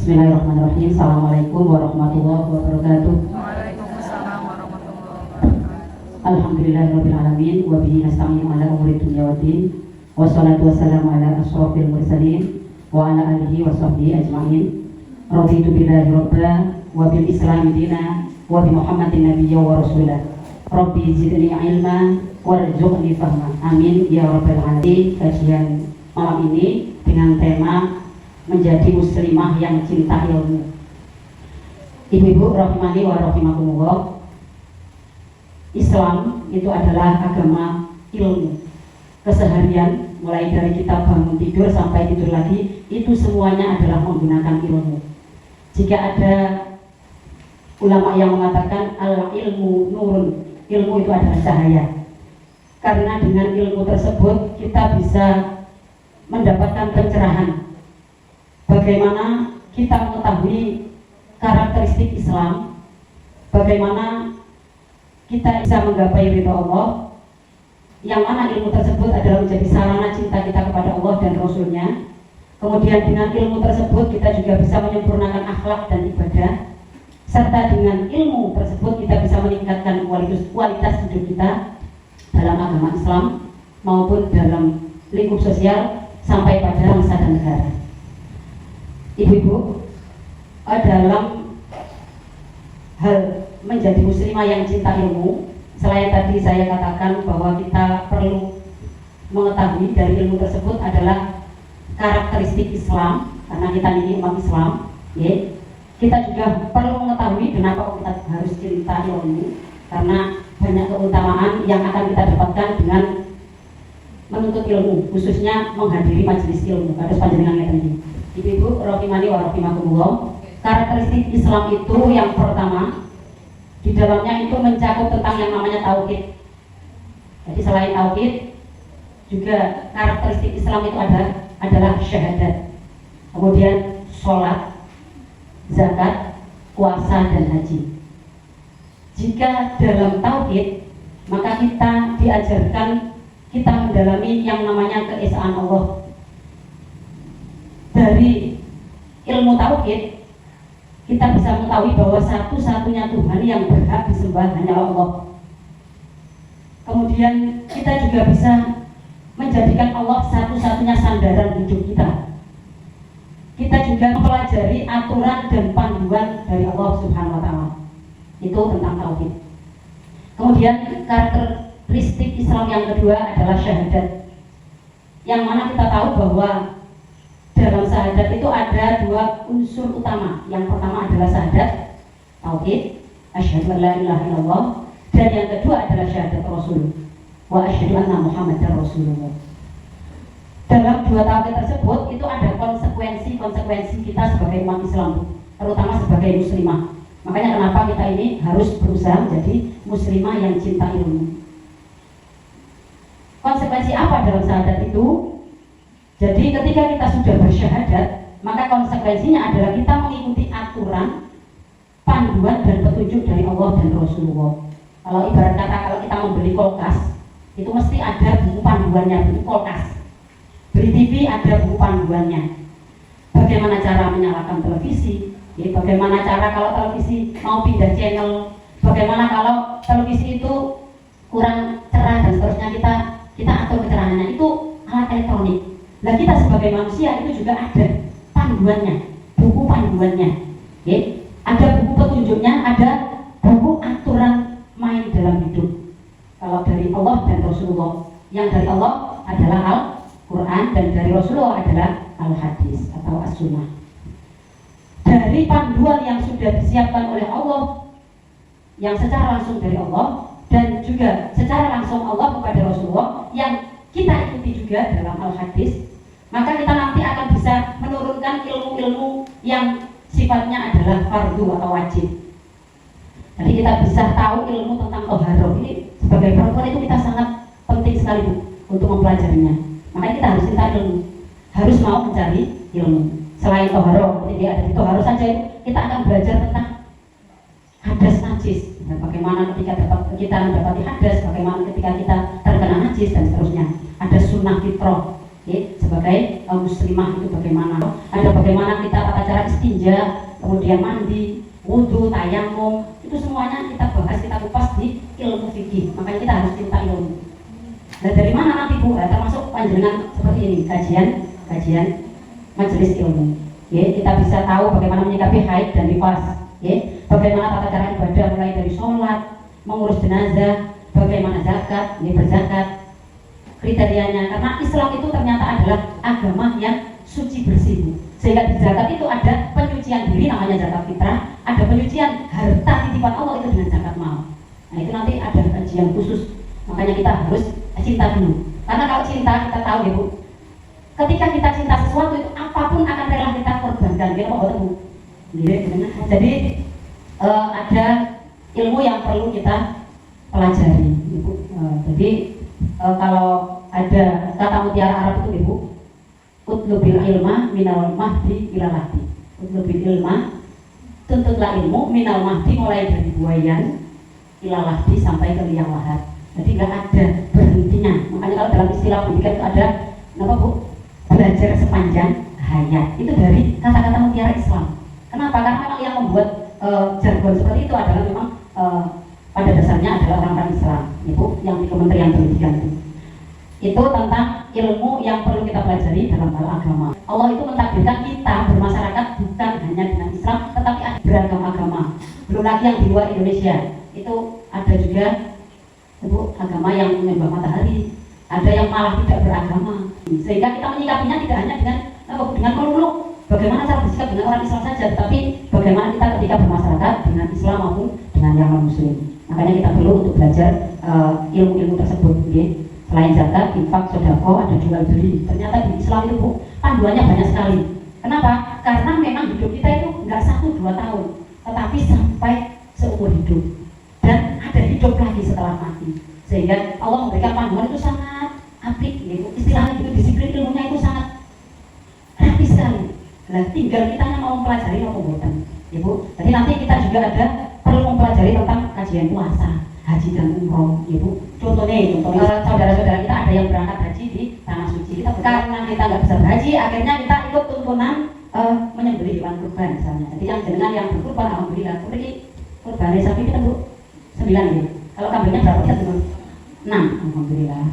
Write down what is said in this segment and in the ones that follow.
Bismillahirrahmanirrahim. Assalamualaikum warahmatullahi wabarakatuh. Waalaikumsalam warahmatullahi wabarakatuh. Alhamdulillahirabbil alamin wa bihi nasta'inu ala umuri dunya waddin. Wassalatu wassalamu ala asyrofil mursalin wa ala alihi wa sahbihi ajma'in. Raditu billahi rabba wa bil islami dina wa bi Muhammadin nabiyya wa rasulah. Rabbi zidni ilma warzuqni fahma. Amin ya rabbal alamin. Kajian malam ini dengan tema menjadi muslimah yang cinta ilmu. Ibu-ibu rahimani wa rahimakumullah, Islam itu adalah agama ilmu. Keseharian mulai dari kita bangun tidur sampai tidur lagi, itu semuanya adalah menggunakan ilmu. Jika ada ulama yang mengatakan al ilmu nurun, ilmu itu adalah cahaya, karena dengan ilmu tersebut kita bisa mendapatkan pencerahan. Bagaimana kita mengetahui karakteristik Islam, bagaimana kita bisa menggapai ridha Allah, yang mana ilmu tersebut adalah menjadi sarana cinta kita kepada Allah dan Rasulnya. Kemudian dengan ilmu tersebut kita juga bisa menyempurnakan akhlak dan ibadah, serta dengan ilmu tersebut kita bisa meningkatkan kualitas hidup kita dalam agama Islam maupun dalam lingkup sosial sampai pada bangsa dan negara. Ibu-ibu, dalam hal menjadi muslimah yang cinta ilmu, selain tadi saya katakan bahwa kita perlu mengetahui dari ilmu tersebut adalah karakteristik Islam, karena kita ini umat Islam, ya. Kita juga perlu mengetahui kenapa kita harus cinta ilmu, karena banyak keutamaan yang akan kita dapatkan dengan menuntut ilmu, khususnya menghadiri majelis ilmu. Harus panjenengan ini. Ibu-ibu rahimani wa rahimakumullah, karakteristik Islam itu yang pertama, di dalamnya itu mencakup tentang yang namanya tauhid. Jadi selain tauhid, juga karakteristik Islam itu adalah syahadat, kemudian sholat, zakat, puasa, dan haji. Jika dalam tauhid, maka kita diajarkan kita mendalami yang namanya keesaan Allah. Dari ilmu tauhid kita bisa mengetahui bahwa satu-satunya Tuhan yang berhak disembah hanyalah Allah. Kemudian kita juga bisa menjadikan Allah satu-satunya sandaran hidup kita. Kita juga mempelajari aturan dan panduan dari Allah Subhanahu wa Ta'ala. Itu tentang tauhid. Kemudian karakteristik Islam yang kedua adalah syahadat, yang mana kita tahu bahwa dalam syahadat itu ada dua unsur utama. Yang pertama adalah syahadat tauhid, asyhadu an la ilaha illallah, dan yang kedua adalah syahadat rasul, wa asyhadu anna muhammadar rasulullah. Dalam dua tauhid tersebut itu ada konsekuensi kita sebagai umat Islam, terutama sebagai muslimah. Makanya kenapa kita ini harus berusaha menjadi muslimah yang cinta ilmu. Konsekuensi apa dalam syahadat itu? Jadi ketika kita sudah bersyahadat, maka konsekuensinya adalah kita mengikuti aturan, panduan dan petunjuk dari Allah dan Rasulullah. Kalau ibarat kata kalau kita membeli kulkas, itu mesti ada buku panduannya, buku kulkas. Beli TV ada buku panduannya. Bagaimana cara menyalakan televisi, ya, bagaimana cara kalau televisi mau pindah channel, bagaimana kalau televisi itu kurang cerah dan seterusnya, kita atur kecerahannya. Itu alat elektronik. Nah, kita sebagai manusia itu juga ada panduannya, buku panduannya, ya. Ada buku petunjuknya, ada buku aturan main dalam hidup. Kalau dari Allah dan Rasulullah, yang dari Allah adalah Al-Quran dan dari Rasulullah adalah Al-Hadis atau As-Sunnah. Dari panduan yang sudah disiapkan oleh Allah, yang secara langsung dari Allah dan juga secara langsung Allah kepada Rasulullah, yang kita ikuti juga dalam Al-Hadis, maka kita nanti akan bisa menurunkan ilmu-ilmu yang sifatnya adalah fardu atau wajib. Jadi kita bisa tahu ilmu tentang toharoh. Ini sebagai perempuan itu kita sangat penting sekali, Bu, untuk mempelajarinya. Makanya kita harus cinta ilmu, harus mau mencari ilmu. Selain toharoh, jadi ada di toharoh saja kita akan belajar tentang hadas najis, dan bagaimana ketika kita mendapati hadas, bagaimana ketika kita terkena najis dan seterusnya. Ada sunnah fitrah, sebagai muslimah itu bagaimana, ada bagaimana kita tata cara istinja, kemudian mandi, wudhu, tayamum, itu semuanya kita bahas, kita kupas di ilmu fikih. Makanya kita harus cinta ilmu. Nah dari mana nanti Bu? Termasuk panjenengan seperti ini, kajian majelis ilmu. Kita bisa tahu bagaimana menyikapi haid dan nifas, bagaimana tata cara ibadah mulai dari sholat, mengurus jenazah, bagaimana zakat, berzakat, kriterianya. Karena Islam itu ternyata adalah agama yang suci bersih, sehingga di zakat itu ada penyucian diri namanya zakat fitrah, ada penyucian harta titipan Allah itu dengan zakat mal. Nah itu nanti ada kajian khusus, makanya kita harus cinta dulu. Karena kalau cinta kita tahu ya Bu, ketika kita cinta sesuatu itu apapun akan rela kita korbankan, gitu Bu. Jadi ada ilmu yang perlu kita pelajari, Ibu. Jadi kalau ada kata mutiara Arab itu Ibu, utlubil ilma minal mahdi ila lahdi. Utlubil ilma, tuntutlah ilmu minal mahdi, mulai dari buayan ila lahdi sampai ke liang lahat. Jadi nggak ada berhentinya. Makanya kalau dalam istilah pendidikan itu ada apa Bu? Belajar sepanjang hayat. Itu dari kata-kata mutiara Islam. Kenapa? Karena memang yang membuat jargon seperti itu adalah memang pada dasarnya adalah orang-orang Islam, Ibu, yang di Kementerian Pendidikan itu tentang ilmu yang perlu kita pelajari dalam hal agama. Allah itu mentakdirkan kita bermasyarakat bukan hanya dengan Islam, tetapi ada beragam agama. Belum lagi yang di luar Indonesia, itu ada juga Ibu agama yang menyembah matahari, ada yang malah tidak beragama. Sehingga kita menyikapinya tidak hanya dengan melulu bagaimana cara bersikap dengan orang Islam saja, tetapi bagaimana kita ketika bermasyarakat dengan Islam maupun dengan yang non-Muslim. Makanya kita perlu untuk belajar ilmu-ilmu tersebut. Selain zakat, infak, sedekah, ada jual beli. Ternyata di Islam itu Bu, panduannya banyak sekali. Kenapa? Karena memang hidup kita itu nggak 1-2 tahun, tetapi sampai seumur hidup. Dan ada hidup lagi setelah mati. Sehingga Allah memberikan panduan itu sangat apik, gitu. Istilahnya itu disiplin ilmunya itu sangat rapi sekali. Nah, tinggal kita yang mau mempelajari atau bukan, Ibu. Jadi nanti kita juga ada perlu mempelajari tentang kajian puasa, haji dan umroh, Ibu. Contohnya saudara-saudara kita ada yang berangkat haji di tanah suci. Kita karena kita nggak bisa berhaji, akhirnya kita ikut tuntunan menyembelih hewan kurban misalnya. Jadi yang jenengan yang berkurban, alhamdulillah. Seperti kurban sapi kita Bu 9 ya. Kalau kambingnya berapa kita Bu? 6, alhamdulillah.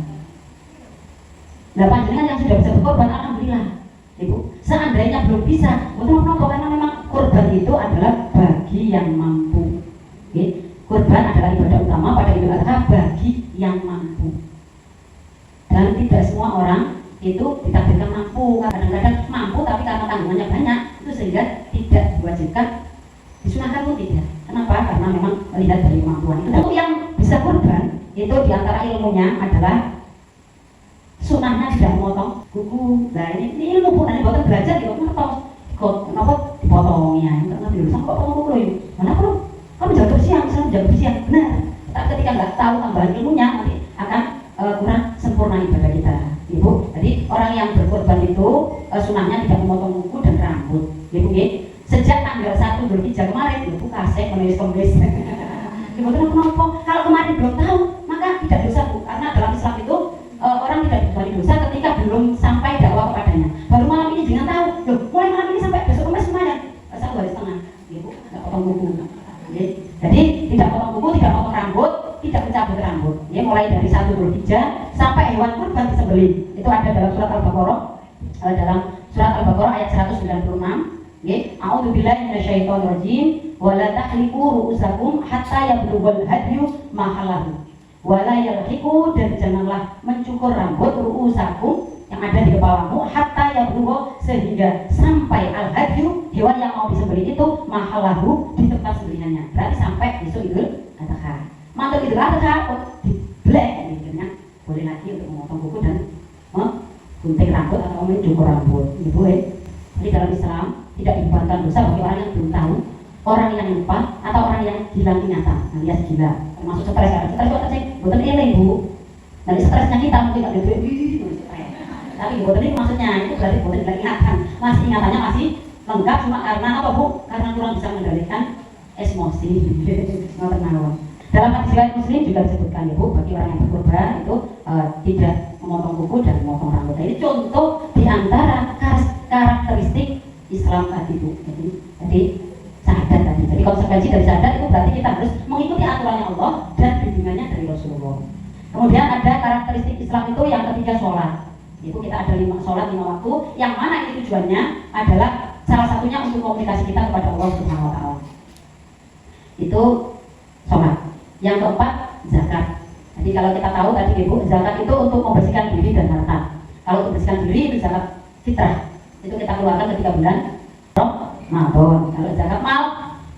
Nah panjenengan yang sudah bisa berkorban, alhamdulillah, Ibu. Seandainya belum bisa, betul karena memang kurban itu adalah bagi yang mampu. Kurban adalah ibadah utama pada Idul Adha bagi yang mampu. Dan tidak semua orang itu ditakdirkan mampu. Kadang-kadang mampu tapi karena tanggungannya banyak, itu sehingga tidak diwajibkan, disunahkan pun tidak. Kenapa? Karena memang melihat dari kemampuan. Untuk yang bisa kurban, itu diantara ilmunya adalah sunahnya tidak memotong kuku. Nah ini ilmu Bu, nanti buatan belajar gitu. Kenapa dipotong ya? Karena biasa kok potong kuku ini. Mana perlu? Kamu jaga bersihan, misalnya jaga bersihan, benar. Tapi ketika nggak tahu tambahan ilmunya, nanti akan kurang sempurna ibadah kita, Ibu. Jadi orang yang berkorban itu sunahnya tidak memotong kuku dan rambut, Ibu. Sejak tanggal 1 Dzulhijjah kemarin, Ibu kasih menulis. Ibu kenapa? Kalau kemarin belum tahu, maka tidak dosa Bu. Karena dalam Islam itu orang tidak diberi dosa ketika belum sampai dakwah kepadanya. Baru malam ini jangan tahu, loh mulai malam ini sampai besok Kamis kemarin 1 hari setengah, Ibu nggak potong kuku. Jadi tidak potong kuku, tidak potong rambut, tidak mencabut rambut. Mulai dari 1 Dzulhijjah sampai hewan kurban disembelih. Itu ada dalam surat Al-Baqarah, ayat 196. A'udzubillahi minasyaitonirrajim. Wa la tahliqu ru'usakum hatta yablughal hadyu mahallahu. Wa la yalhiqu, dan janganlah mencukur rambut ru'usakum yang ada di kepalamu hatta yablugha, sehingga sampai al-hadyu, hewan yang mau disembelih itu mahallahu, di tempat sembelihannya. Berarti sampai besok Idul Adha. Mantuk Idul Adha diblek gitu, boleh lagi untuk memotong kuku dan gunting rambut atau mencukur rambut. Ibu Jadi dalam Islam tidak dibuatkan dosa bagi orang yang belum tahu, orang yang lupa, atau orang yang gila ingatan, alias gila. Termasuk stres. Stres itu sih bukan eleng Bu. Dari stresnya kita mungkin nggak ada tapi bukan ini maksudnya, itu berarti bukan gila ingatan. Masih ingatannya masih lengkap, cuma karena apa Bu? Karena kurang bisa mengendalikan emosi. Dalam hadis riwayat Muslim juga disebutkan Ibu, bagi orang yang berkorban itu tidak memotong kuku dan memotong rambut. Ini contoh di antara karakteristik Islam tadi Bu. Jadi syahadat tadi. Jadi konsekuensi dari syahadat itu berarti kita harus mengikuti aturannya Allah dan bimbingannya dari Rasulullah. Kemudian ada karakteristik Islam itu yang ketiga sholat. Itu kita ada 5 sholat 5 waktu. Yang mana ini tujuannya adalah salah satunya untuk komunikasi kita kepada Allah Subhanahu Wa Taala. Itu sholat. Yang keempat zakat. Jadi kalau kita tahu tadi Ibu, zakat itu untuk membersihkan diri dan harta. Kalau untuk membersihkan diri itu zakat fitrah. Itu kita keluarkan ketika bulan Ramadan. Kalau zakat mal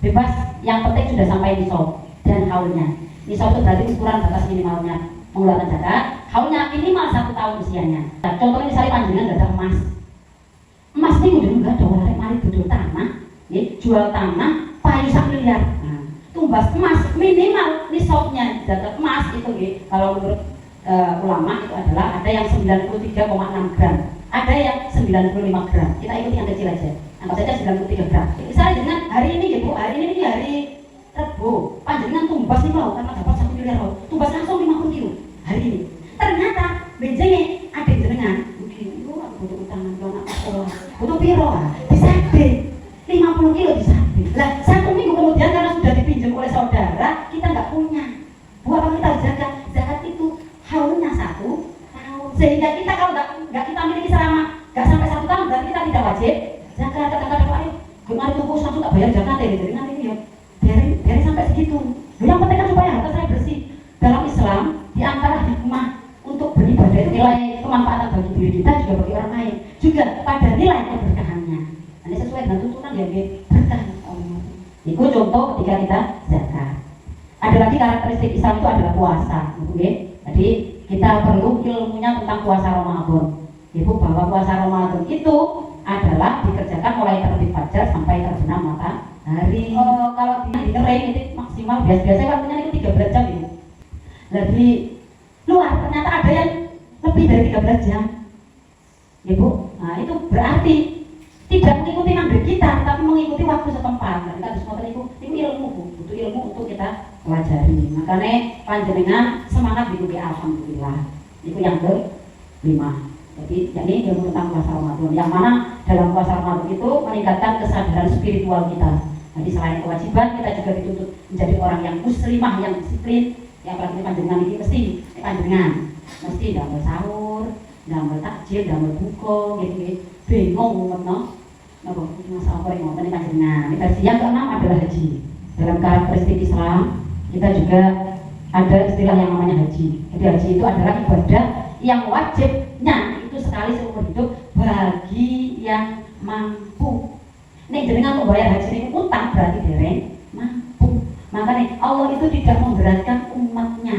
bebas, yang penting sudah sampai nisab dan haulnya. Nisab itu berarti ukuran batas minimalnya mengeluarkan zakat. Haulnya minimal 1 tahun usianya. Nah, contohnya misalnya panjenengan nggak ada emas. Emas ini udah nggak ada orang mari duduk tanah, ya, jual tanah, payu 1 miliar. Nah, tumbas emas minimal nisabnya zakat emas itu, ya, kalau menurut ulama itu adalah ada yang 93,6 gram. Ada yang 95 gram. Kita ikuti yang kecil aja. Anggap saja 93 gram. Misalnya dengan hari ini ya Bu, hari ini hari Rebo, panjenengan tumbas nih mau karena dapat 1 miliar mau. Tumbas langsung 50 kilo hari ini. Ternyata benjengnya ada jenengan. Begini, lu butuh utangan ke anak sekolah. Butuh piro ah? Disabe. 50 kilo disabe. Lah 1 minggu kemudian karena sudah dipinjam oleh saudara, kita nggak punya. Bu, apa kita zakat? Zakat itu haulnya 1 tahun. Sehingga kita kalau nggak kita miliki selama nggak sampai 1 tahun berarti kita tidak wajib zakat. Kata-kata Pak, kemarin tuh langsung tak bayar zakat ya, jadi nanti ini ya biarin sampai segitu. Yang penting kan supaya harta saya bersih. Dalam Islam di antara hikmah untuk beribadah itu nilai kemanfaatan bagi diri kita juga bagi orang lain, juga pada nilai keberkahannya. Ini sesuai dengan tuntunan yang berkah. Itu contoh ketika kita zakat. Ada lagi karakteristik Islam itu adalah puasa, okay? Jadi kita perlu ilmunya tentang puasa Ramadan. Ibu, bahwa puasa Ramadan itu adalah dikerjakan mulai terbit fajar sampai terbenam matahari. Kalau di kering itu maksimal biasa-biasa waktunya itu 13 jam Ibu. Lebih luar ternyata ada yang lebih dari 13 jam. Ibu, nah itu berarti tidak mengikuti mandek kita, tapi mengikuti waktu setempat. Nah, kita harus ngotot itu ilmu Bu, butuh ilmu untuk kita pelajari. Makanya panjenengan semangat mengikuti alhamdulillah. Itu yang ke-5. Jadi ini ilmu tentang puasa Ramadan, yang mana dalam puasa Ramadan itu meningkatkan kesadaran spiritual kita. Jadi selain kewajiban, kita juga dituntut menjadi orang yang muslimah, yang disiplin. Yang apalagi panjenengan ini mesti damel sahur, damel takjil, damel buka, gitu. Bingung ngono. Napa masalah apa yang ngoten panjenengan. Yang ke-6 adalah haji. Dalam karakteristik Islam, kita juga ada istilah yang namanya haji. Jadi haji itu adalah ibadah yang wajibnya itu sekali seumur hidup bagi yang mampu. Nek jenengan membayar haji ini utang berarti dereng mampu. Makanya Allah itu tidak memberatkan umatnya.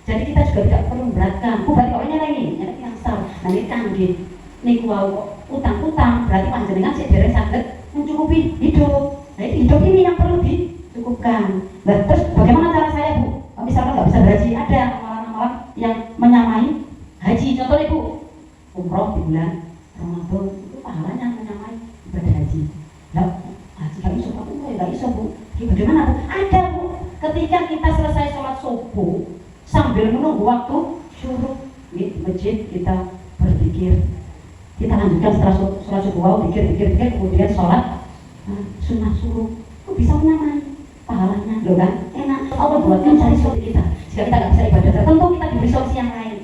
Jadi kita juga tidak perlu memberatkan. Berarti kok ini yang salah. Nah ini kanggih. Niku wau utang-utang berarti panjenengan sik dereng saged mencukupi hidup. Nah itu hidup ini yang perlu dicukupkan. Nah, terus bagaimana cara saya Bu? Misalkan nggak bisa haji, ada amalan-amalan yang menyamai haji. Contohnya Bu, umroh di bulan Ramadan itu pahalanya menyamai ibadah haji. Lah, haji nggak bisa Pak, nggak bisa Bu. Bagaimana Bu? Ada Bu. Ketika kita selesai sholat subuh sambil menunggu waktu syuruk di masjid, kita berpikir, kita lanjutkan setelah sholat subuh, pikir, kemudian sholat sunnah suruh. Itu bisa menyamai pahalanya, loh kan? Enak. Allah buatkan cari solusi kita. Jika kita nggak bisa ibadah tertentu, kita diberi solusi yang lain.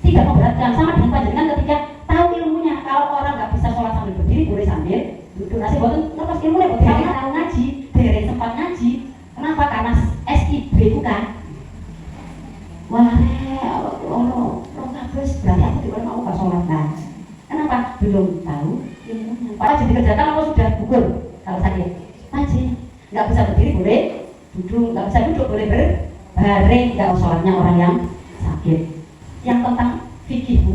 Tidak memberatkan. Sama dengan panjenengan ketika tahu ilmunya. Kalau orang nggak bisa sholat sambil berdiri, boleh sambil duduk. Nasi buatan lepas ilmunya, buat dereng tahu ngaji, dereng sempat ngaji. Kenapa? Karena SIB bukan. Wah, orang kabus berarti aku tidak mau nggak sholat. Nah, kenapa? Belum tahu ilmunya. Pak jadi kerjakan apa sudah gugur kalau sakit? Haji. Nggak bisa berdiri boleh duduk, nggak bisa duduk boleh berbaring. Nggak sholatnya orang yang sakit. Yang tentang fikih Bu,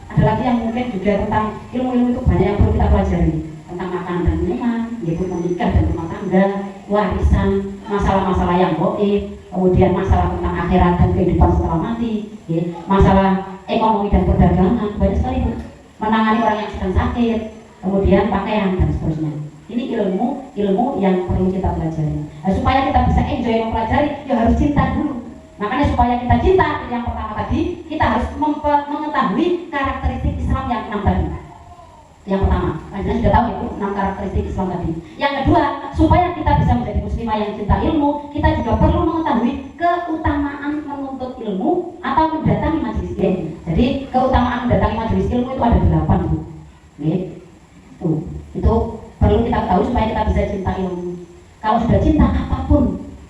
ada lagi yang mungkin juga tentang ilmu-ilmu itu banyak yang perlu kita pelajari, tentang makan dan minuman, yaitu menikah dan rumah tangga, warisan, masalah-masalah yang gaib, kemudian masalah tentang akhirat dan kehidupan setelah mati, ya, masalah ekonomi dan perdagangan, banyak sekali Bu. Menangani orang yang sedang sakit, kemudian pakaian dan seterusnya. Ini ilmu yang perlu kita pelajari. Nah, supaya kita bisa enjoy mempelajari, ya harus cinta dulu. Makanya supaya kita cinta, yang pertama tadi kita harus mengetahui karakteristik Islam yang 6 tadi. Yang pertama, Anda sudah tahu itu 6 karakteristik Islam tadi. Yang kedua, supaya kita bisa menjadi muslimah yang cinta ilmu, kita juga perlu mengetahui keutamaan menuntut ilmu atau mendatangi majelis ilmu. Jadi keutamaan mendatangi majelis ilmu itu ada 8 Bu. Itu perlu kita tahu supaya kita bisa cinta ilmu. Kalau sudah cinta apapun,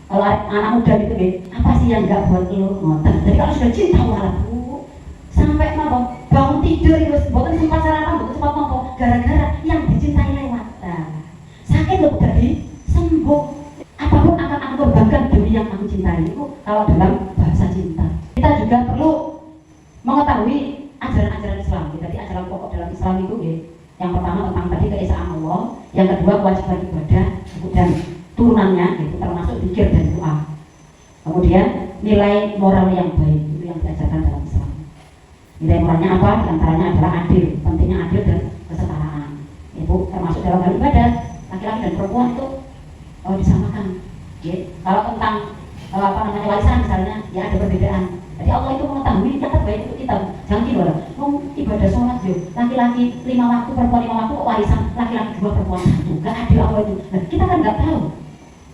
kalau anak muda gitu apa sih yang nggak buat lo ngotot? Jadi kalau sudah cinta walau sampai bangun tidur itu bukan sempat sarapan, bukan sempat nopo, gara-gara yang dicintai lewat. Sakit loh jadi sembuh. Apapun akan aku korbankan demi yang aku cintai. Itu kalau dalam bahasa cinta. Kita juga perlu mengetahui ajaran-ajaran Islam. Jadi ajaran pokok dalam Islam itu yang pertama tentang tadi keesaan Allah, yang kedua kewajiban ibadah, dan turunannya itu termasuk zikir dan doa. Kemudian nilai moral yang baik itu yang diajarkan dalam Islam. Nilai moralnya apa? Di antaranya adalah adil, pentingnya adil dan kesetaraan. Itu termasuk dalam hal ibadah, laki-laki dan perempuan itu disamakan. Kalau tentang warisan misalnya, ya ada perbedaan. Jadi Allah itu mengetahui yang terbaik untuk kita. Jangan gitu lah. Ibadah sholat laki-laki 5 waktu, perempuan 5 waktu, warisan laki-laki 2, perempuan 1. Gak adil Allah itu. Nah, kita kan nggak tahu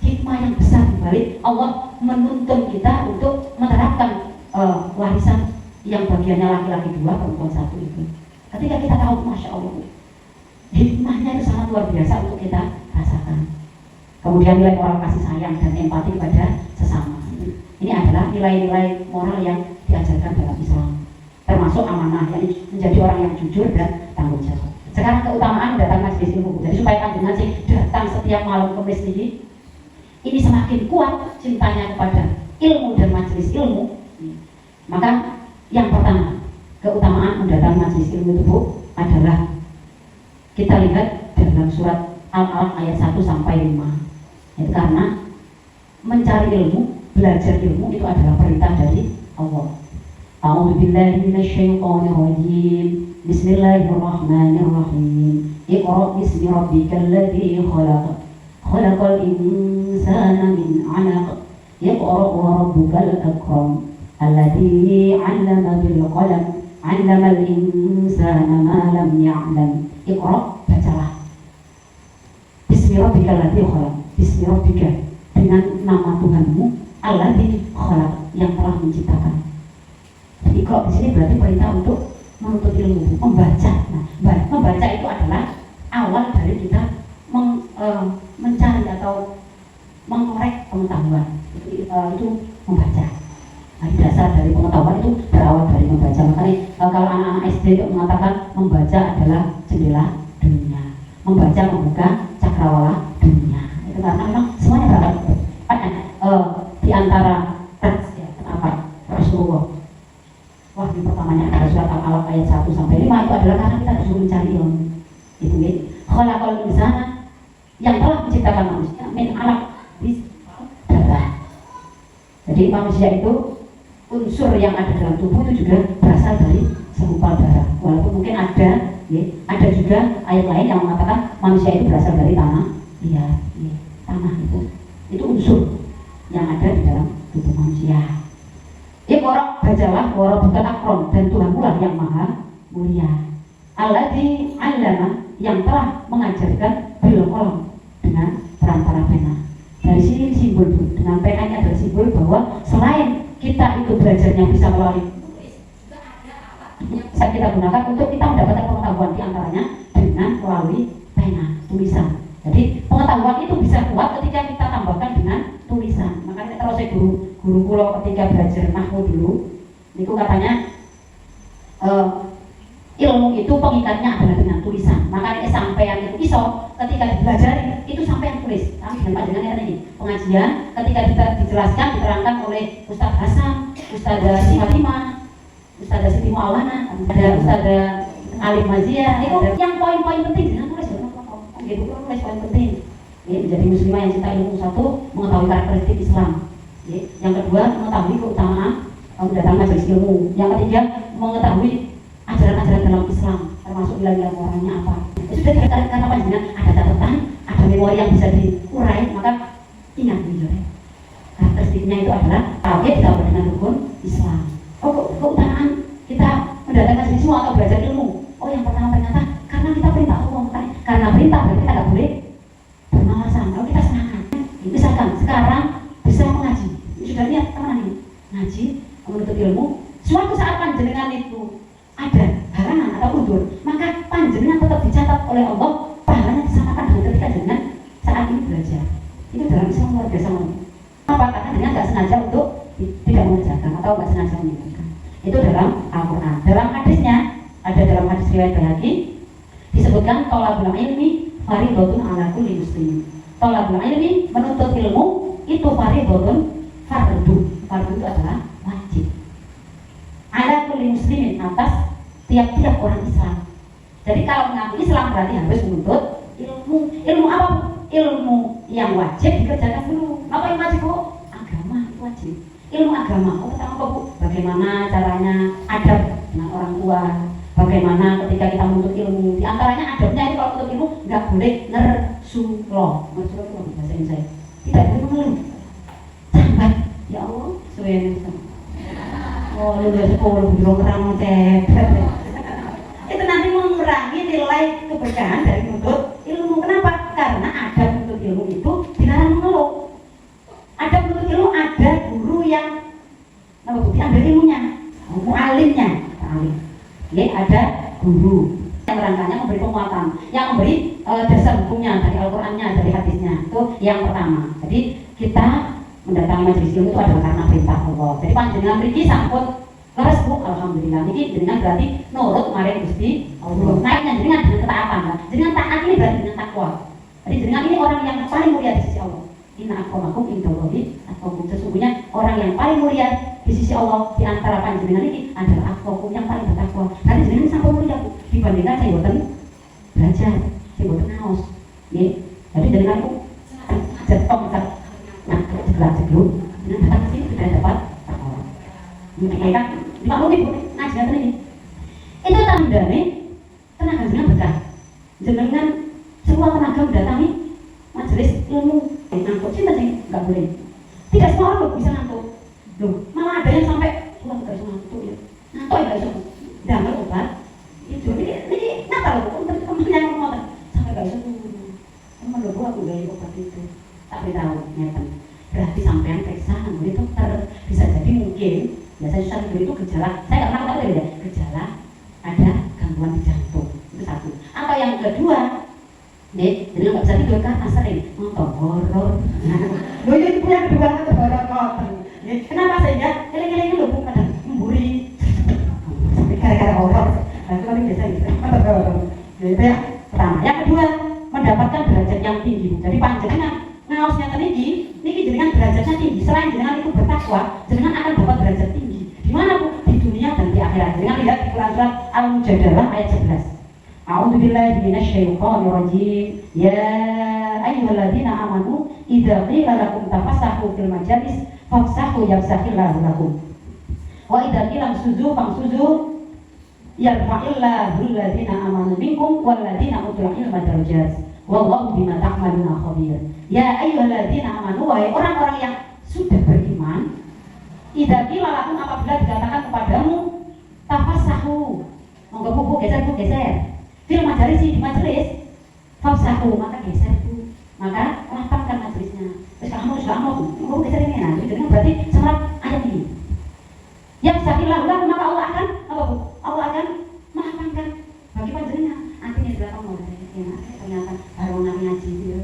hikmah yang besar dibalik Allah menuntun kita untuk menerapkan warisan yang bagiannya laki-laki 2, perempuan 1 itu. Ketika kita tahu, masya Allah, hikmahnya itu sangat luar biasa untuk kita rasakan. Kemudian nilai moral kasih sayang dan empati pada sesama. Ini adalah nilai-nilai moral yang diajarkan dalam Islam. Termasuk amanah, yakni menjadi orang yang jujur dan tanggung jawab. Sekarang keutamaan datang majelis ilmu. Jadi supaya panjenengan sih datang setiap malam Kamis ini semakin kuat cintanya kepada ilmu dan majelis ilmu. Maka yang pertama, keutamaan mendatangi majelis ilmu itu adalah kita lihat dalam surat Al-Alaq ayat 1 sampai 5. Itu karena mencari ilmu, belajar ilmu itu adalah perintah dari Allah. A'udzubillahi minasyaitonir rajim. Bismillahirrahmanirrahim. Iqra bismi rabbikal ladzi khalaq. Khalaqal insana min 'alaq. Iqra wa rabbukal akram. Alladzi 'allama bil qalam. 'allamal insana ma lam ya'lam. Iqra, bacalah. Bismi rabbikal ladzi khalaq. Bismi rabbika, dengan nama Tuhanmu, alladzi khalaq, yang telah menciptakan. Jadi kalau di sini berarti perintah untuk menuntut ilmu, membaca. Nah, membaca itu adalah awal dari kita mencari atau mengkorek pengetahuan. Itu membaca. Nah, dasar dari pengetahuan itu berawal dari membaca. Makanya kalau anak-anak SD itu mengatakan membaca adalah jendela dunia, membaca membuka cakrawala dunia. Itu karena memang semuanya berawal di antara kenapa Rasulullah wahyu pertamanya adalah surat Al-Alaq ayat 1 sampai 5 itu adalah karena kita disuruh mencari ilmu. Itu khalaqal insana, yang telah menciptakan manusia min 'alaq, darah. Jadi manusia itu unsur yang ada dalam tubuh itu juga berasal dari segumpal darah. Walaupun mungkin ada juga ayat lain yang mengatakan manusia itu berasal dari tanah. Tanah itu unsur yang ada di dalam tubuh manusia. Iqra, bacalah, wa rabbukal akram, dan Tuhanmu lah yang maha mulia. Alladzi 'allama, yang telah mengajarkan bil qalam, dengan perantara pena. Dari sini simbol dengan pena ini adalah simbol bahwa selain kita itu belajarnya bisa melalui tulis, juga ada alat yang bisa kita gunakan untuk kita mendapatkan pengetahuan, di antaranya dengan melalui pena, tulisan. Jadi pengetahuan itu bisa kuat ketika kita tambahkan dengan tulisan. Makanya kalau saya guru pulau ketika belajar nahwu dulu, itu katanya ilmu itu pengikatnya adalah dengan tulisan. Makanya sampean itu iso ketika dipelajari itu sampean tulis. Kami dengan panjenengan ini pengajian ketika dijelaskan diterangkan oleh Ustadz Hasan, Ustadzah Fatimah, Ustadzah Siti Muawana, ada Ustadzah Alif Mazia, itu yang poin-poin penting dengan tulis. Itu tulis poin penting. Menjadi muslimah yang cinta ilmu, satu, mengetahui karakteristik Islam. Yang kedua, mengetahui keutamaan mendatangi majelis ilmu. Yang ketiga, mengetahui ajaran-ajaran dalam Islam, termasuk nilai-nilai moralnya apa. Itu sudah karena panjenengan ada catatan, ada memori yang bisa diurai, maka ingat karakteristik prinsipnya itu adalah tauhid ditambah dengan rukun Islam. Oh, keutamaan kita mendatangkan sini semua atau belajar ilmu. Oh, yang pertama ternyata karena kita perintah Allah, karena perintah berarti kita nggak boleh bermalasan. Kalau kita semangat, misalkan sekarang bisa mengaji, sudah lihat teman ini ngaji, menuntut ilmu. Suatu saat panjenengan itu ada halangan atau udur, maka panjenengan tetap dicatat oleh Allah pahalanya disamakan dengan ketika jenengan saat ini belajar. Itu dalam Islam luar biasa banget. Apa? Karena dengan nggak sengaja untuk tidak mengerjakan atau nggak sengaja meninggalkan. Itu dalam Al-Quran. Dalam hadisnya ada dalam hadis riwayat Baihaqi disebutkan thalabul ilmi fardhotun ala kulli muslim. Thalabul ilmi menuntut ilmu itu fardhotun fardu. Fardu itu adalah wajib. Ala kulli muslimin atas tiap-tiap orang Islam. Jadi kalau mengaku Islam berarti harus menuntut ilmu. Ilmu apa? Ilmu yang wajib dikerjakan dulu. Apa yang wajib, Bu? Agama itu wajib. Ilmu agama. Oh, pertama apa, Bu? Bagaimana caranya adab dengan orang tua. Bagaimana ketika kita menuntut ilmu. Di antaranya adabnya itu kalau menuntut ilmu nggak boleh ngersuloh. Ngersuloh itu bahasa Indonesia. Tidak boleh mengeluh. Sambat. Ya Allah, suwen. Oh, lu udah sekolah belum terang cebet. Itu nanti mengurangi nilai keberkahan dari menuntut ilmu. Kenapa? Karena ada menuntut ilmu itu dilarang mengeluh. Ada menuntut ilmu, ada guru yang diambil ilmunya, mu'alimnya, alim. Ya, ada guru yang rangkanya memberi penguatan, yang memberi dasar hukumnya dari Al-Qurannya, dari hadisnya. Itu yang pertama. Jadi kita mendatangi majelis ilmu itu adalah karena perintah Allah. Jadi panjenengan mriki sampun leres, Bu, alhamdulillah. Niki jenengan berarti nurut marang Gusti Allah. Naiknya jenengan dengan ketaatan. Jenengan taat ini berarti dengan takwa. Jadi jenengan ini orang yang paling mulia di sisi Allah. Inna akramakum indallahi atqakum. Sesungguhnya orang yang paling mulia di sisi Allah di antara panjenengan ini adalah atqakum, yang paling bertakwa. Karena jenengan sampun mulia, Bu, dibandingkan saya boten belajar, saya boten ngaos. Nggih. Jadi jenengan itu cetok nah, setelah jegluk, dengan datang ke sini sudah dapat pertolongan. Ini kan, dimaklumi, Bu, ngaji nanti ini. Itu tandanya tenaga jenengan berkah. Jenengan semua tenaga mendatangi majelis ilmu. Ngantuk, cinta sih, nggak boleh. Tidak semua orang loh bisa ngantuk. Loh, malah ada yang sampai, wah nggak bisa ngantuk ya. Ngantuk ya nggak bisa. Jangan obat. Itu, ini nyata loh, temennya yang ngomong sampai nggak bisa. Temen loh, aku gaya obat itu. Tak beritahu, nyata. Berarti sampean periksa nggak dokter. Bisa jadi mungkin biasanya susah tidur itu gejala. Saya nggak pernah tahu ya, gejala ada gangguan di jantung. Itu satu. Atau yang kedua, jadi nggak bisa tidur karena sering nonton horor. Loh, itu punya kedua itu horor nonton. Kenapa sehingga eling-eling dulu Bu kadang memburi sampai gara-gara horor. Nah, itu kan biasa gitu. Nonton horor. Itu ya pertama. Yang kedua, mendapatkan derajat yang tinggi. Jadi panjenengan ngaosnya tinggi, niki jenengan derajatnya tinggi. Selain jenengan itu bertakwa, jenengan akan dapat derajat tinggi. Di mana, Bu? Di dunia dan di akhirat. Jenengan lihat di Quran surat Al-Mujadalah ayat 11. A'udzubillahi minasyaitonir rajim. Ya ayyuhalladzina amanu idza qila lakum tafassahu fil majalis fafsahu yafsahillahu lakum. Wa idza qila suzu famsuzu yarfa'illahu alladzina amanu minkum walladzina utul ilma darajat. Wallahu bima ta'maluna khabir. Ya ayyuhalladzina amanu, wahai orang-orang yang sudah beriman, idza qila lakum, apabila dikatakan kepadamu tafassahu, monggo Bu geser. Fil majalis, di majelis fafsahu, maka geser Bu, maka lapangkan majelisnya. Terus kamu mau geser ini, nah jadi berarti syarat ayat ini. Yang sakillah ulah, maka Allah akan apa Bu? Allah akan melapangkan bagi panjenengan. Artinya di belakang mau ternyata baru ngaji gitu.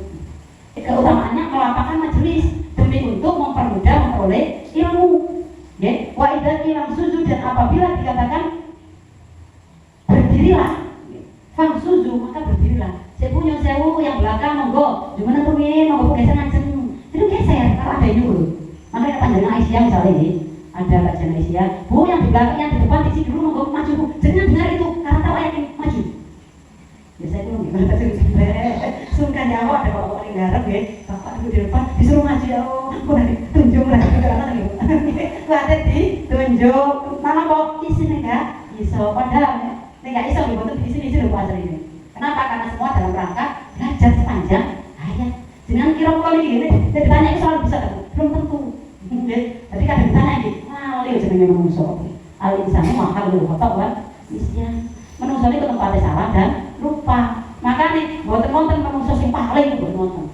Keutamaannya melapangkan majelis demi untuk mempermudah memperoleh ilmu. Ya, wa idza qila sujud, dan apabila dikatakan berdirilah, famsuzu, maka berdirilah. Saya punya sewu yang belakang monggo, gimana tuh ini monggo geser ngajeng. Itu geser kalau ada ini dulu. Makanya panjenengan Aisyah misalnya ini, ada kajian Aisyah, Bu yang di belakang, yang di depan isi dulu monggo maju Bu. Jangan dengar itu karena tahu ayat ini maju. Biasanya itu gimana sih? Sungkan ya ada bapak yang garap ya, bapak itu di depan disuruh maju ya, aku nanti tunjuk lagi ke kanan gitu. Ada ditunjuk, mana kok di sini enggak? Iso padahal enggak iso dibuat di sini dulu pasal ini. Kenapa? Karena semua dalam rangka belajar sepanjang ayat. Jangan kira kalau ini, saya ditanya itu soal bisa belum tentu. Jadi kadang ditanya iki, lali jenenge menungso. Al insanu mahalul khata' wal nisyan. Menungso niku tempatnya salah dan lupa. Makanya boten wonten menungso sing paling boten wonten.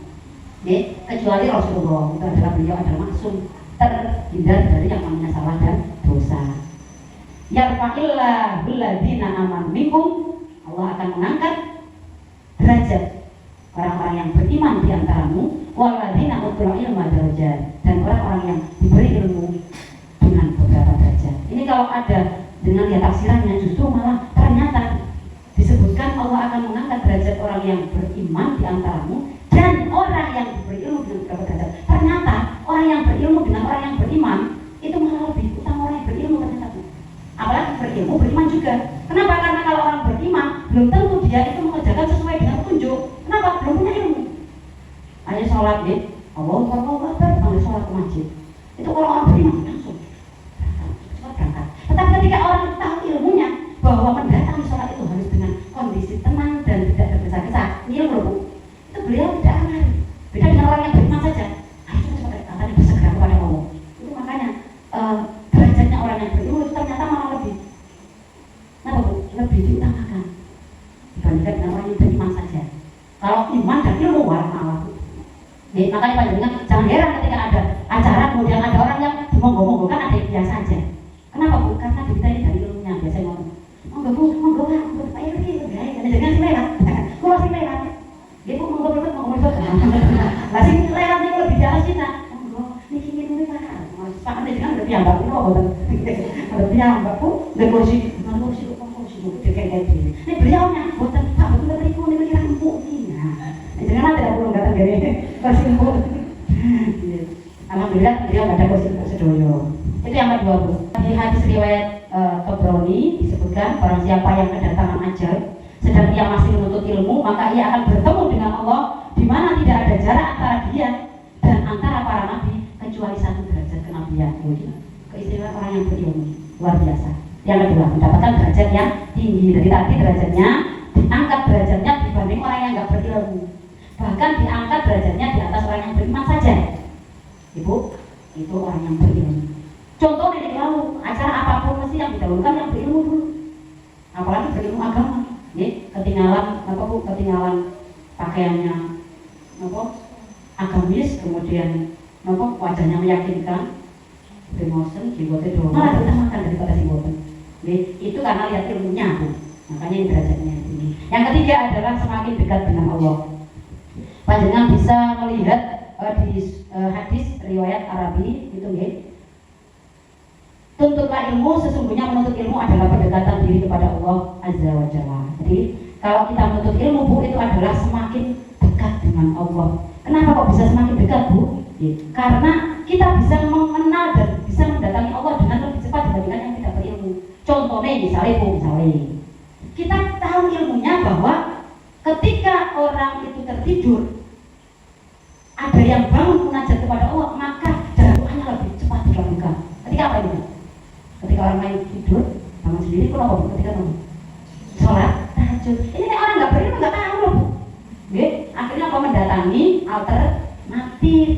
Nggih, kecuali Rasulullah itu adalah beliau adalah maksum terhindar dari yang namanya salah dan dosa. Yarfa'illahu alladzina amanu minkum, Allah akan mengangkat derajat orang-orang yang beriman di antaramu, walladzina utul ilma darajat, dan orang-orang yang diberi ilmu dengan beberapa derajat. Ini kalau ada dengan lihat tafsirannya justru malah ternyata disebutkan Allah akan mengangkat derajat orang yang beriman di antaramu dan orang yang diberi ilmu dengan beberapa derajat. Ternyata orang yang berilmu dengan orang yang beriman itu malah lebih utama orang yang berilmu ternyata. Apalagi berilmu beriman juga. Kenapa? Karena kalau orang beriman belum tentu dia itu mengerjakan sesuai dengan petunjuk. Kenapa? Belum punya ilmu. Hanya sholat nih, Allahu Akbar, panggil sholat ke masjid. Itu kalau orang beriman langsung cepat berangkat. Tetapi ketika orang itu tahu ilmunya bahwa mendatangi sholat itu harus dengan kondisi tenang dan tidak tergesa-gesa, ini ilmu loh, itu beliau tidak akan lari. Beda dengan orang yang beriman saja, harus cepat akan bersegera kepada Allah. Itu makanya derajatnya orang yang berilmu itu ternyata malah lebih diutamakan dibandingkan dengan orang yang beriman saja. Kalau iman dan ilmu malah makanya panjenengan jangan heran ketika ada acara kemudian ada orang yang dimonggo-monggokan, ada yang biasa saja. Kenapa Bu? Karena kita ini dari ilmunya biasanya ngomong monggo Pak Eri karena jangan sih lewat kalau sih lewat dia pun monggo lah sih lewat ini lebih jelas kita monggo niki ini Pak Pak anda jangan lebih ambak itu lebih ambak Bu dan kursi kayak gini ini beliaunya buatan Pak betul betul itu ini rampuk nih jangan ada yang belum datang dari kursi Bu. Alhamdulillah beliau ada kursi sedoyo. Itu yang kedua Bu. Di hadis riwayat Tabrani disebutkan barang siapa yang kedatangan ajal sedang ia masih menuntut ilmu maka ia akan bertemu dengan Allah di mana tidak ada jarak antara dia dan antara para nabi kecuali 1 derajat kenabian. Keistimewaan orang yang berilmu luar biasa. Yang kedua mendapatkan derajat yang tinggi. Dari tadi derajatnya diangkat derajatnya dibanding orang yang nggak berilmu. Bahkan diangkat derajatnya di atas orang yang beriman saja. Ibu, itu orang yang berilmu. Contoh dari lalu, acara apapun mesti yang didahulukan yang berilmu dulu. Apalagi berilmu agama. Ketinggalan apa Bu? Ketinggalan pakaiannya apa? Agamis, kemudian apa? Wajahnya meyakinkan. Demosen, jenggote doang. Malah diutamakan daripada jenggote. Itu karena lihat ilmunya Bu. Makanya ini derajatnya tinggi. Yang ketiga adalah semakin dekat dengan Allah. Panjenengan bisa melihat di hadis riwayat Arabi itu nggih. Tuntutlah ilmu, sesungguhnya menuntut ilmu adalah pendekatan diri kepada Allah Azza wa Jalla. Jadi kalau kita menuntut ilmu Bu itu adalah semakin dekat dengan Allah. Kenapa kok bisa semakin dekat Bu? Karena kita bisa mengenal dan bisa mendatangi Allah dengan lebih cepat dibandingkan yang tidak berilmu. Contohnya misalnya Bu, kita tahu ilmunya bahwa ketika orang itu tertidur ada yang bangun munajat kepada Allah maka jalan doanya lebih cepat dikabulkan. Ketika apa itu? Ketika orang lain tidur bangun sendiri kenapa Bu? Ketika sholat tahajud. Ini orang nggak berilmu nggak tahu loh Bu. Akhirnya apa mendatangi alternatif.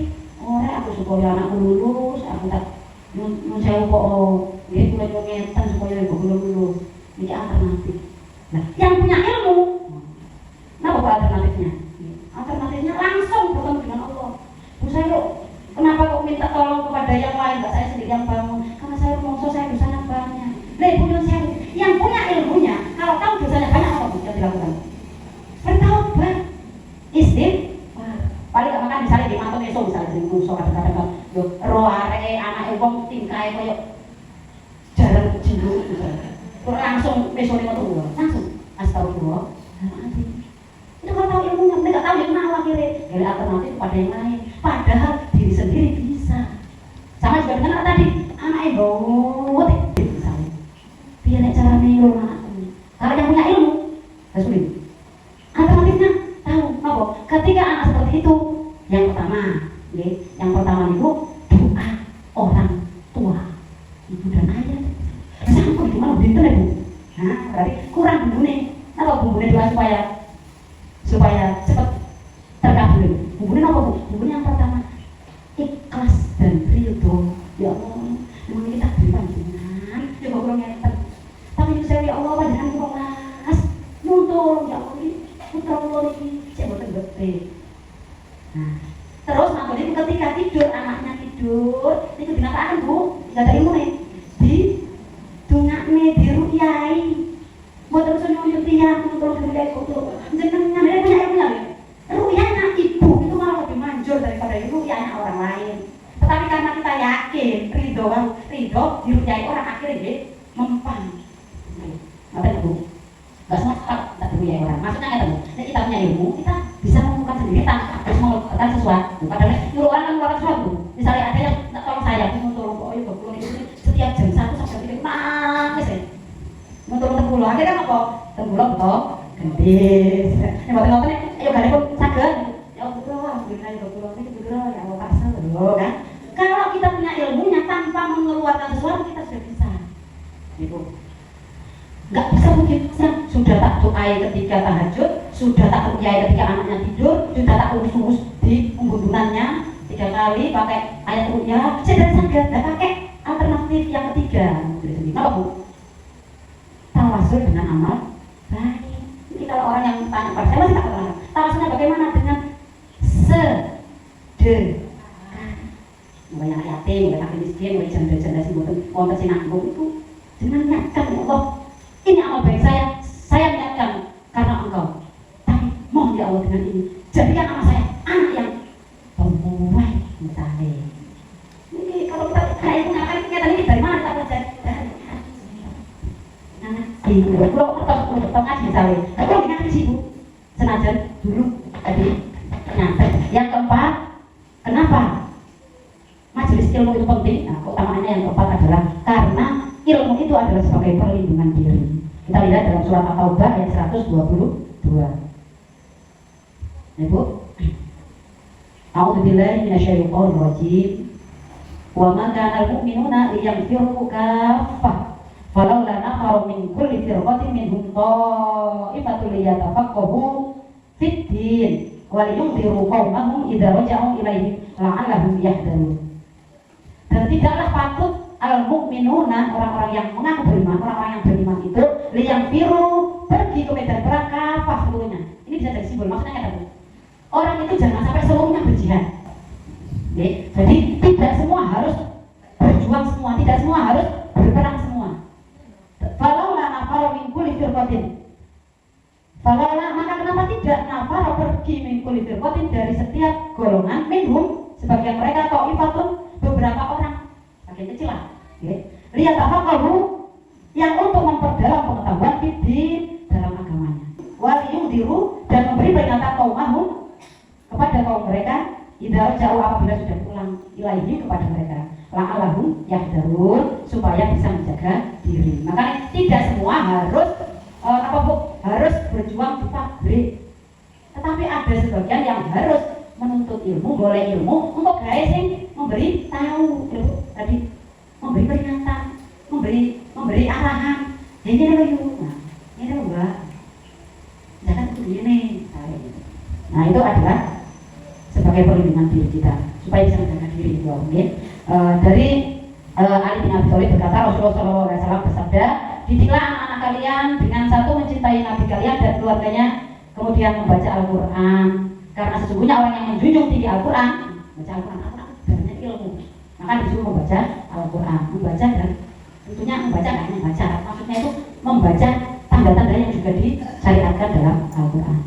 Aku supaya anakku lulus, aku tak saya kok kulit ngetan supaya ibu lulus. Ini alternatif. Nah, yang punya ilmu, kenapa Pak alternatifnya? Alternatifnya langsung bertemu dengan Allah. Bu saya kenapa kok minta tolong kepada yang lain, nggak saya sendiri yang bangun? Karena saya mongso saya dosanya banyak. Lah ibu saya yang punya ilmunya, kalau tahu dosanya banyak apa Bu yang dilakukan? Bertaubat, istighfar. Paling gak makan misalnya di mantu esok misalnya jadi musuh kadang-kadang roh arek anak wong tingkai koyo jalan jinduk misalnya. Terus langsung besok lima tuh langsung astagfirullah. Itu kalau tahu ilmunya, mereka tahu yang mana akhirnya dari alternatif kepada yang lain. Padahal diri sendiri bisa. Sama juga dengan tadi anak bawa misalnya. Biar cara mengelur anakku. Kalau yang punya ilmu, sulit. Alternatifnya tahu, apa? Ketika anak seperti itu, yang pertama itu doa orang tua, ibu dan ayah. Sampai di mana bintu Bu? Nah, berarti kurang bumbune. Apa bumbune doa supaya cepat terkabul? Bumbune apa Bu? Bumbune yang pertama ikhlas dan ridho ketika tidur, anaknya tidur, itu dinatakan Bu, nggak ada ilmu nih, di dungakne, di rukyai, mau terus nyunyut tiang, terus nyunyut kutu, jenengan dia punya ilmunya nih. Rukyanya ibu itu malah lebih manjur daripada rukyanya orang lain. Tetapi karena kita yakin, ridho di rukyai orang akhirnya dia mempan. Apa itu Bu? Gak semua tak dirukyai orang. Maksudnya nggak tahu. Nah, kita punya ilmu, kita bisa menemukan sendiri tanpa harus melakukan sesuatu. Padahal nyuruh orang mengeluarkan sesuatu. Misalnya ada yang tak tolong saya, mau tolong kok, ayo pulang itu setiap jam 1 sampai 3 nangis ya. Mau tolong terpulang, akhirnya kan apa? Terpulang betul, gendis. Yang ngotot-ngotot nih, ayo gak repot, saged. Ya Allah, kita ayo pulang ini betul ya Allah pasal loh kan. Kalau kita punya ilmunya tanpa mengeluarkan sesuatu kita sudah bisa. Gitu. Nggak bisa mungkin sudah tak doai ketika tahajud, sudah tak rukyai ketika anaknya tidur, sudah tak urus-urus di pembuntunannya 3 kali pakai ayat rukyah, saya saged nggak pakai alternatif yang ketiga. Kenapa Bu? Tawasul dengan amal baik. Jadi kalau orang yang tanya pada saya masih tak terang. Tawasulnya bagaimana dengan sedekah? Banyak yatim, banyak miskin, banyak janda-janda sih buat sinambung itu jangan niatkan ya Allah. Ini amal baik saya niatkan karena Engkau. Tapi mohon ya Allah dengan ini, jadikan anak saya anak yang pemulai misalnya. Ini kalau kita kayak itu ngapain kegiatan ini dari mana kita belajar? Dari ibu, kalau atau ngaji misalnya, kalau ngaji sih Bu, senajan dulu tadi nyampe. Yang keempat, kenapa majelis ilmu itu penting? Nah, keutamaannya yang keempat adalah karena ilmu itu adalah sebagai perlindungan diri. Kita lihat dalam surat At-Taubah ayat 122. Ya Bu. A'udzubillahi minasyaitonir rajim. Wa ma kana al-mu'minuna liyanfiru kaffah. Falaula nafaru min kulli firqatin minhum ta'ifatun liyatafaqahu fid din wa liyunziru qaumahum idza raja'u ilaihim la'allahum yahdharun. Dan tidaklah patut al-mu'minuna, orang-orang yang mengaku beriman, orang-orang yang beriman itu liyang biru pergi ke medan perang kafah seluruhnya. Ini bisa jadi simbol, maksudnya kata orang itu jangan sampai seluruhnya berjihad. Jadi tidak semua harus berjuang semua, tidak semua harus berperang semua. Falaula nafara min kulli firqatin. Falaula, maka kenapa tidak nafara pergi min kulli firqatin dari setiap golongan minhum sebagian mereka ta'ifatun beberapa orang bagian kecil lah. Lihat apa kamu yang untuk memperdalam pengetahuan di dalam agamanya. Waliyung diru dan memberi peringatan kaumahum kepada kaum mereka. Idza jauh apabila sudah pulang ilaihi kepada mereka. La'allahum yahdharun, supaya bisa menjaga diri. Makanya tidak semua harus harus berjuang di pabrik. Tetapi ada sebagian yang harus menuntut ilmu, boleh ilmu untuk guys yang memberi tahu tadi, memberi peringatan, memberi arahan. Ini loh yuk, ini loh Mbak, jangan begini. Nah itu adalah sebagai perlindungan diri kita supaya bisa menjaga diri itu. Dari Ali bin Abi Thalib berkata, Rasulullah SAW bersabda, didiklah anak-anak kalian dengan satu mencintai Nabi kalian dan keluarganya, kemudian membaca Al-Quran. Karena sesungguhnya orang yang menjunjung tinggi Al-Quran, membaca Al-Quran sebenarnya ilmu, maka disuruh membaca Al-Quran. Membaca dan tentunya membaca nggak hanya membaca, maksudnya itu membaca tanda-tanda yang juga disyariatkan dalam Al-Quran.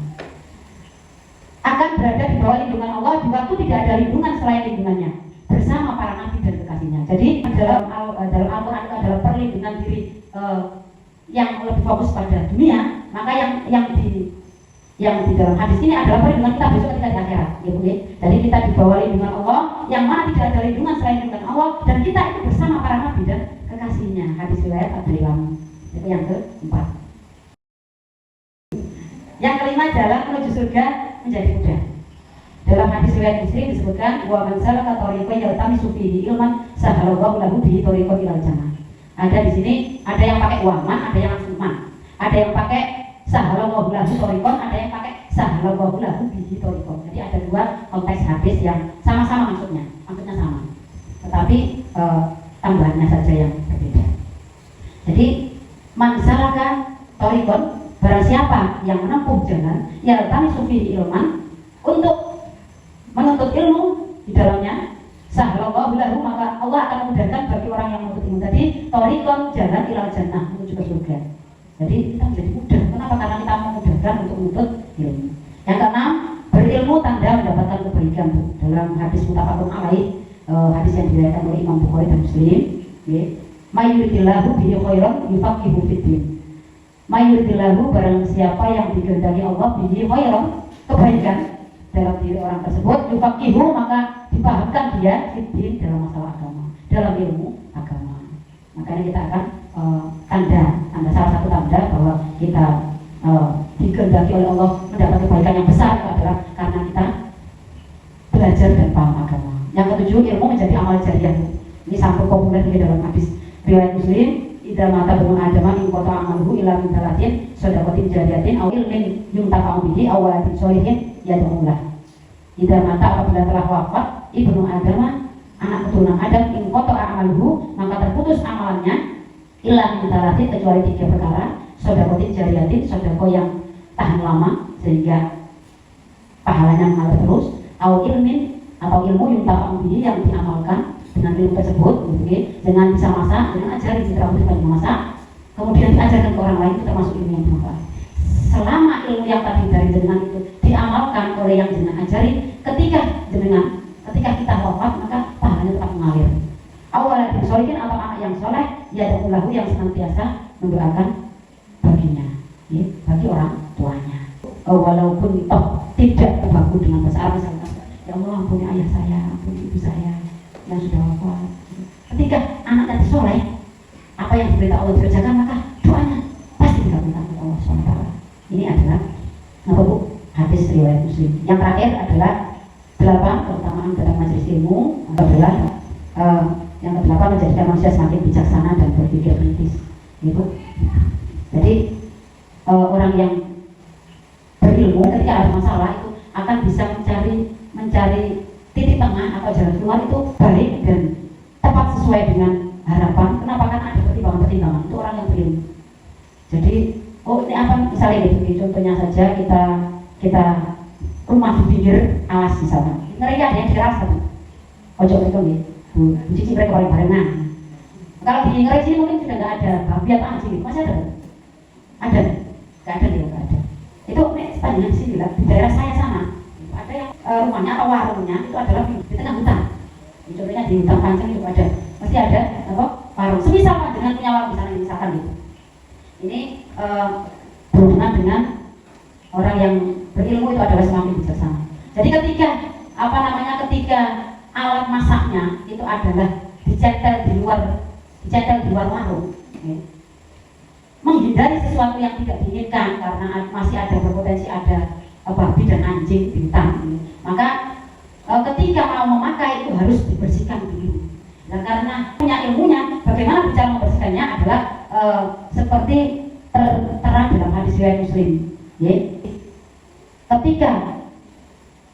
Akan berada di bawah lindungan Allah di waktu tidak ada lindungan selain lindungannya, bersama para nabi dan kekasihnya. Jadi dalam Al-Quran itu adalah perlindungan diri yang lebih fokus pada dunia, maka yang di dalam hadis ini adalah perlindungan kita besok ketika di akhirat, ya Bu. Jadi kita di bawah lindungan Allah, yang mana tidak ada lindungan selain lindungan Allah, dan kita itu bersama para nabi dan kekasihnya. Hadis riwayat At-Tirmidzi. Itu yang keempat. Yang kelima, jalan menuju surga menjadi mudah. Dalam hadis riwayat Muslim disebutkan, wa man salaka tariqan yaltamisu fihi ilman sahalallahu lahu bihi tariqan ilal jannah. Ada di sini, ada yang pakai waman, ada yang langsung man. Ada yang pakai sahalallahu lahu tariqan, ada yang pakai sahalallahu lahu bihi tariqan. Jadi ada dua konteks hadis yang sama-sama maksudnya sama. Tetapi tambahannya saja yang berbeda. Jadi man salaka tariqan, barang siapa yang menempuh jalan yaltamisu fihi ilman, untuk menuntut ilmu, di dalamnya sahlallahu lahu, maka Allah akan memudahkan bagi orang yang menuntut ilmu tadi thoriqon, jalan ilal jannah, menuju ke surga. Jadi kita menjadi mudah. Kenapa? Karena kita memudahkan untuk menuntut ilmu. Yang keenam, berilmu tanda mendapatkan kebaikan. Dalam hadis muttafaqun alaih, hadis yang diriwayatkan oleh Imam Bukhari dan Muslim, mayuridillahu bihi khairan yufaqihu fiddin. Mayuridillahu, barang siapa yang dikehendaki Allah bihi khairan, kebaikan dalam diri orang tersebut, yufaqihu, maka dipahamkan dia fiddin, dalam masalah agama, dalam ilmu agama. Makanya kita akan tanda salah satu tanda bahwa kita dikehendaki oleh Allah mendapat kebaikan yang besar adalah karena kita belajar dan paham agama. Yang ketujuh, ilmu menjadi amal jariah. Ini sampai populer di dalam hadis riwayat Muslim, idza mata banu adama in qata amaluhu ila min talatin shadaqatin jariyatin aw ilmin yuntafa'u bihi aw waladin sholihin yad'ulah. Idza mata, apabila telah wafat ibnu adama, anak keturunan Adam, in qata amaluhu, maka terputus amalannya ila min talatin, kecuali 3 perkara, shadaqatin jariyatin, sedekah yang tahan lama sehingga pahalanya mengalir terus, aw ilmin, atau ilmu yuntafa'u bihi, yang diamalkan dengan ilmu tersebut, dengan bisa masak, dengan ajari citra untuk memasak, kemudian diajarkan ke orang lain, itu termasuk ilmu yang bermanfaat. Selama ilmu yang tadi dari jenengan itu diamalkan oleh yang jenengan ajari, ketika kita wafat, maka pahalanya tetap mengalir. Awaladin sholihin, atau anak yang soleh, yad'ulahu, yang senantiasa mendoakan baginya, bagi orang tuanya. Walaupun toh tidak terbaku dengan bahasa Arab, misalnya, ya Allah ampuni ayah saya, ampuni ibu saya yang sudah wafat. Ketika anak tadi soleh, apa yang diberitahu Allah dikerjakan, maka doanya pasti dikabulkan oleh Allah SWT. Ini adalah hadis riwayat Muslim. Yang terakhir adalah 8 keutamaan dalam majelis ilmu adalah yang ke-8 menjadikan manusia semakin bijaksana dan berpikir kritis. Gitu. Jadi orang yang berilmu ketika ada masalah itu akan bisa mencari titik tengah atau jalan keluar itu baik dan tepat sesuai dengan harapan. Kenapa? Karena ada pertimbangan-pertimbangan. Itu orang yang berilmu. Jadi, ini apa? Misalnya gitu, contohnya saja kita rumah di pinggir alas misalnya. Ngeri ada yang di alas kan? Ojo itu nih, cici mereka bareng-barengan. Kalau di ngeri sini mungkin sudah nggak ada babi atau anjing, masih ada? Ada? Nggak ada nih, nggak ada. Itu sepanjang di sini lah, di daerah saya sana. Ada yang rumahnya atau warungnya itu adalah di tengah hutan. Contohnya di hutan Panceng itu ada, mesti ada warung. Semisal dengan punya warung misalkan gitu. Ini berhubungan dengan orang yang berilmu itu adalah semakin bijaksana. Jadi ketika alat masaknya itu adalah dicetel di luar warung, menghindari sesuatu yang tidak diinginkan karena masih ada berpotensi ada babi dan anjing di hutan, maka ketika mau memakai itu harus dibersihkan dulu. Nah, karena punya ilmunya, bagaimana cara membersihkannya adalah seperti tertera dalam hadis riwayat Muslim. Ketika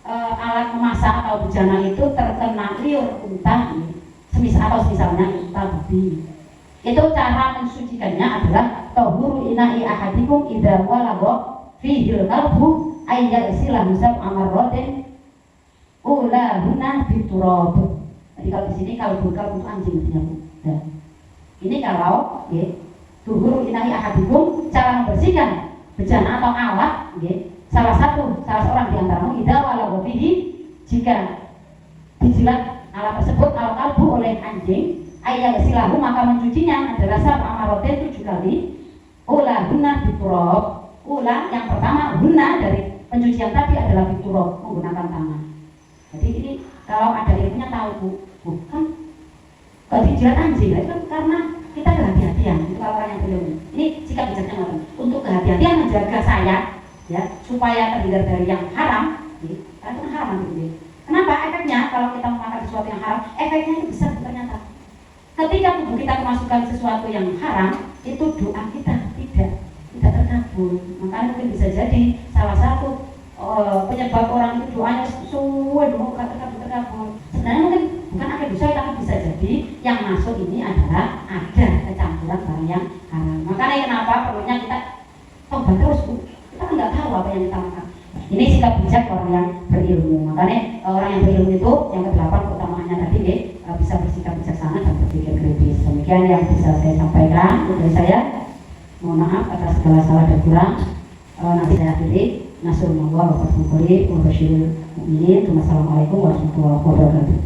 alat memasak atau bejana itu terkena liur unta, semisalnya unta babi, itu cara mensucikannya adalah tahuru ina'i ahadikum idza walagha fihil qalbu ayyasilah musab amarratin ulahuna biturab. Jadi kalau di sini kalau untuk anjing ya. Ini kalau tuhuru ina'i ahadikum, cara membersihkan bejana atau alat, salah seorang di antaramu idza walagha fihi, jika dijilat alat tersebut al-qalbu oleh anjing, ayyasilahu, maka mencucinya adalah sab amarratin 7 kali, ulahuna biturab. Ulah yang pertama, guna dari pencucian tadi adalah biturab, menggunakan tangan. Jadi ini kalau ada ilmunya tahu bukan kalau dijilat anjing itu kan karena kita kehati-hatian. Itu kalau orang yang belum ini sikap bijaksana untuk kehati-hatian menjaga saya, ya, supaya terhindar dari yang haram. Karena itu haram gitu. Kenapa? Efeknya kalau kita memakan sesuatu yang haram, efeknya itu besar ternyata. Ketika tubuh kita kemasukan sesuatu yang haram, itu doa kita tidak terkabul. Makanya mungkin bisa jadi salah satu penyebab orang itu doanya suwe mau terkabul. Sebenarnya mungkin bukan ada dosa, tapi bisa jadi yang masuk ini adalah ada kecampuran barang yang haram. Makanya kenapa perlunya kita tobat terus, kita kan nggak tahu apa yang kita makan. Ini sikap bijak orang yang berilmu. Makanya orang yang berilmu itu yang ke-8 yang bisa saya sampaikan dari saya. Mohon maaf atas segala salah dan kurang. Nanti saya akhiri. Nasrullah wa fathul qarib wa basyiril mu'minin. Wassalamualaikum warahmatullahi wabarakatuh.